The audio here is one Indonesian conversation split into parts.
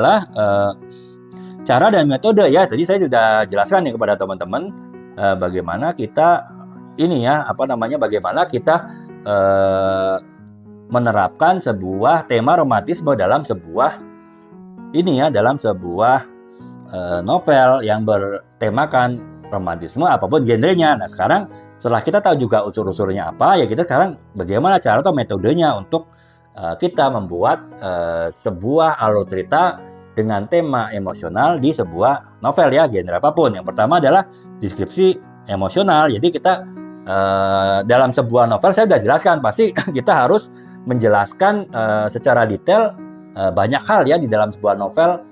adalah cara dan metode ya. Tadi saya sudah jelaskan nih kepada teman-teman bagaimana kita bagaimana kita menerapkan sebuah tema romantisme dalam sebuah novel yang bertemakan romantisme apapun genrenya. Nah, sekarang setelah kita tahu juga unsur-unsurnya apa, ya kita sekarang bagaimana cara atau metodenya untuk kita membuat sebuah alur cerita dengan tema emosional di sebuah novel ya, genre apapun. Yang pertama adalah deskripsi emosional. Jadi kita dalam sebuah novel, saya sudah jelaskan, pasti kita harus menjelaskan secara detail banyak hal ya di dalam sebuah novel,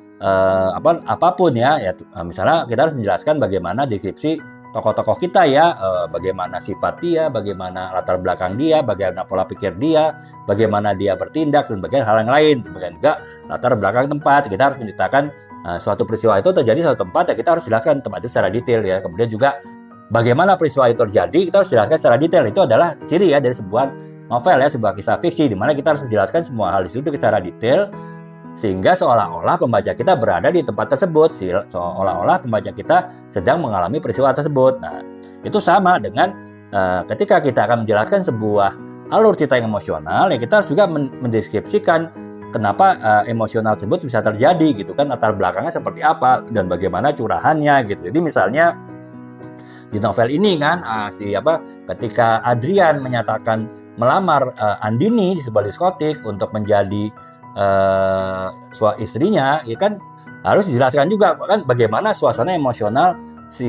apapun ya. Misalnya kita harus menjelaskan bagaimana deskripsi tokoh-tokoh kita ya, bagaimana sifat dia, bagaimana latar belakang dia, bagaimana pola pikir dia, bagaimana dia bertindak, dan bagaimana hal yang lain. Demikian juga latar belakang tempat, kita harus menceritakan suatu peristiwa itu terjadi di suatu tempat, ya kita harus jelaskan tempat itu secara detail ya. Kemudian juga bagaimana peristiwa itu terjadi, kita harus jelaskan secara detail. Itu adalah ciri ya dari sebuah novel ya, sebuah kisah fiksi, di mana kita harus menjelaskan semua hal di situ secara detail, sehingga seolah-olah pembaca kita berada di tempat tersebut, seolah-olah pembaca kita sedang mengalami peristiwa tersebut. Nah, itu sama dengan ketika kita akan menjelaskan sebuah alur cerita yang emosional, ya kita harus juga mendeskripsikan kenapa emosional tersebut bisa terjadi gitu kan, latar belakangnya seperti apa dan bagaimana curahannya gitu. Jadi misalnya di novel ini kan ketika Adrian menyatakan melamar Andini di sebuah diskotik untuk menjadi istrinya, ya kan harus dijelaskan juga kan bagaimana suasana emosional si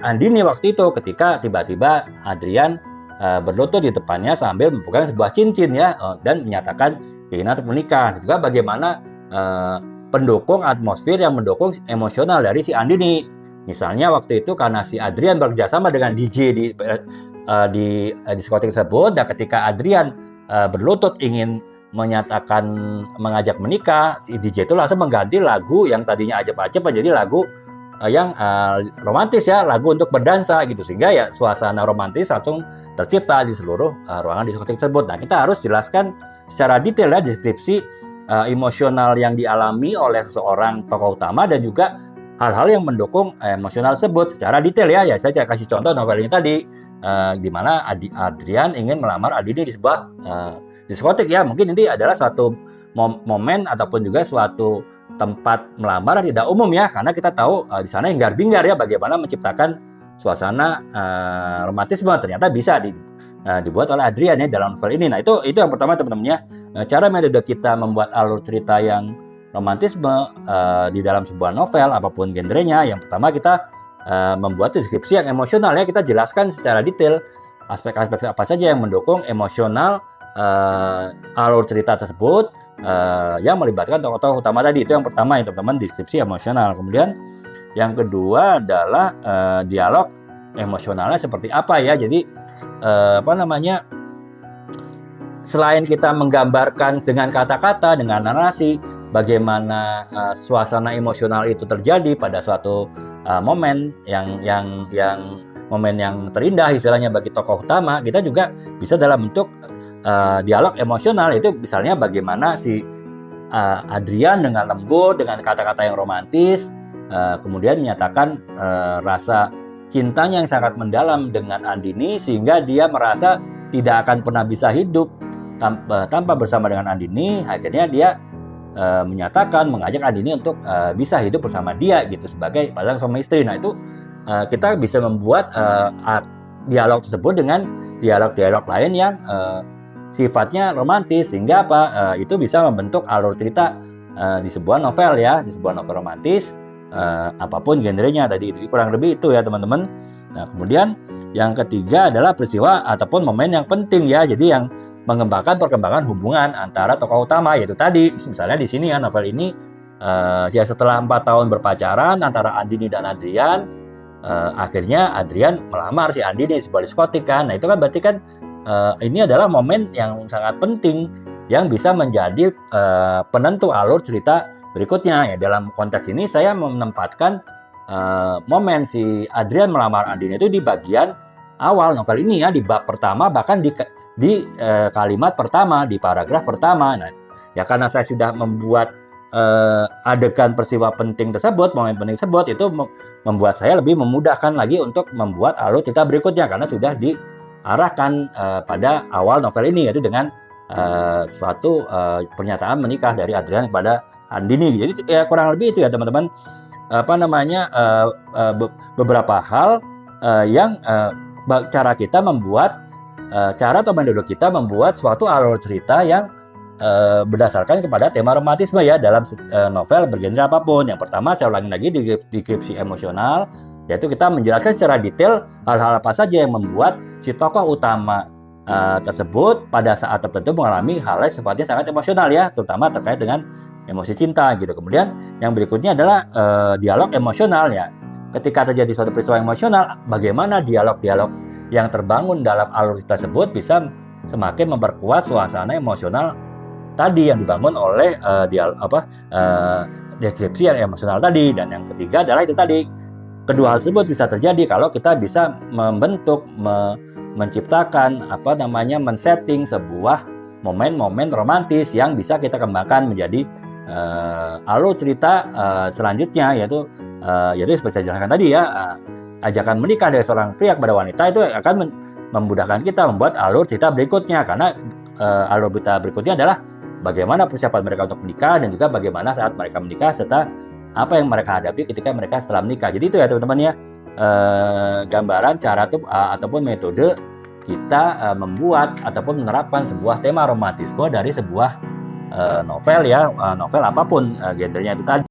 Andini waktu itu ketika tiba-tiba Adrian berlutut di depannya sambil mempegang sebuah cincin ya, dan menyatakan keinginan untuk menikah. Juga bagaimana pendukung atmosfer yang mendukung emosional dari si Andini. Misalnya waktu itu karena si Adrian bekerjasama dengan DJ di diskotik tersebut, dan ketika Adrian berlutut ingin menyatakan mengajak menikah, si DJ itu langsung mengganti lagu yang tadinya ajab-ajab menjadi lagu yang romantis ya, lagu untuk berdansa gitu, sehingga ya suasana romantis langsung tercipta di seluruh ruangan diskotik tersebut. Nah, kita harus jelaskan secara detail ya deskripsi emosional yang dialami oleh seseorang tokoh utama dan juga hal-hal yang mendukung emosional tersebut secara detail ya. Saya kasih contoh novel ini tadi, di mana Adrian ingin melamar Andini di sebuah diskotik ya. Mungkin ini adalah suatu momen ataupun juga suatu tempat melamar yang tidak umum ya, karena kita tahu di sana enggar-binggar ya, bagaimana menciptakan suasana romantisme ternyata bisa dibuat oleh Adrian ya dalam novel ini. Nah, itu yang pertama teman-teman ya. Cara metode kita membuat alur cerita yang romantisme di dalam sebuah novel apapun genrenya. Yang pertama kita membuat deskripsi yang emosional ya, kita jelaskan secara detail aspek-aspek apa saja yang mendukung emosional alur cerita tersebut yang melibatkan tokoh-tokoh utama tadi. Itu yang pertama ya teman-teman, deskripsi emosional. Kemudian yang kedua adalah dialog emosionalnya seperti apa ya. Jadi selain kita menggambarkan dengan kata-kata, dengan narasi bagaimana suasana emosional itu terjadi pada suatu momen yang momen yang terindah istilahnya bagi tokoh utama, kita juga bisa dalam bentuk dialog emosional. Itu misalnya bagaimana si Adrian dengan lembut, dengan kata-kata yang romantis, kemudian menyatakan rasa cintanya yang sangat mendalam dengan Andini, sehingga dia merasa tidak akan pernah bisa hidup tanpa bersama dengan Andini. Akhirnya dia mengajak Andini untuk bisa hidup bersama dia gitu sebagai pasangan suami istri. Nah, itu kita bisa membuat dialog tersebut dengan dialog-dialog lain yang sifatnya romantis, sehingga itu bisa membentuk alur cerita di sebuah novel ya, di sebuah novel romantis apapun genrenya tadi. Kurang lebih itu ya teman-teman. Nah, kemudian yang ketiga adalah peristiwa ataupun momen yang penting ya, jadi yang mengembangkan perkembangan hubungan antara tokoh utama, yaitu tadi misalnya di sini ya, novel ini ya setelah 4 tahun berpacaran antara Andini dan Adrian, akhirnya Adrian melamar si Andini di sebuah diskotik kan. Nah, itu kan berarti kan ini adalah momen yang sangat penting yang bisa menjadi penentu alur cerita berikutnya ya. Dalam konteks ini saya menempatkan momen si Adrian melamar Andini itu di bagian awal novel ini ya, di bab pertama, bahkan di kalimat pertama, di paragraf pertama. Nah, ya karena saya sudah membuat adegan peristiwa penting tersebut, momen penting tersebut itu membuat saya lebih memudahkan lagi untuk membuat alur cerita berikutnya karena sudah diarahkan pada awal novel ini, yaitu dengan suatu pernyataan menikah dari Adrian kepada Andini. Jadi ya kurang lebih itu ya teman-teman, beberapa hal yang cara kita membuat cara atau metode kita membuat suatu alur cerita yang berdasarkan kepada tema romantisme ya dalam novel bergenre apapun. Yang pertama saya ulangi lagi di deskripsi emosional, yaitu kita menjelaskan secara detail hal-hal apa saja yang membuat si tokoh utama tersebut pada saat tertentu mengalami hal yang sifatnya sangat emosional ya, terutama terkait dengan emosi cinta gitu. Kemudian yang berikutnya adalah dialog emosional ya. Ketika terjadi suatu peristiwa emosional, bagaimana dialog-dialog yang terbangun dalam alur tersebut bisa semakin memperkuat suasana emosional tadi yang dibangun oleh deskripsi yang emosional tadi. Dan yang ketiga adalah itu tadi, kedua hal tersebut bisa terjadi kalau kita bisa membentuk, menciptakan men-setting sebuah momen-momen romantis yang bisa kita kembangkan menjadi alur cerita selanjutnya, yaitu seperti saya jelaskan tadi ya, ajakan menikah dari seorang pria kepada wanita itu akan memudahkan kita membuat alur cerita berikutnya, karena alur cerita berikutnya adalah bagaimana persiapan mereka untuk menikah dan juga bagaimana saat mereka menikah serta apa yang mereka hadapi ketika mereka setelah menikah. Jadi itu ya teman-teman ya, gambaran cara ataupun metode kita membuat ataupun menerapkan sebuah tema romantisme dari sebuah novel ya, novel apapun genrenya itu tadi.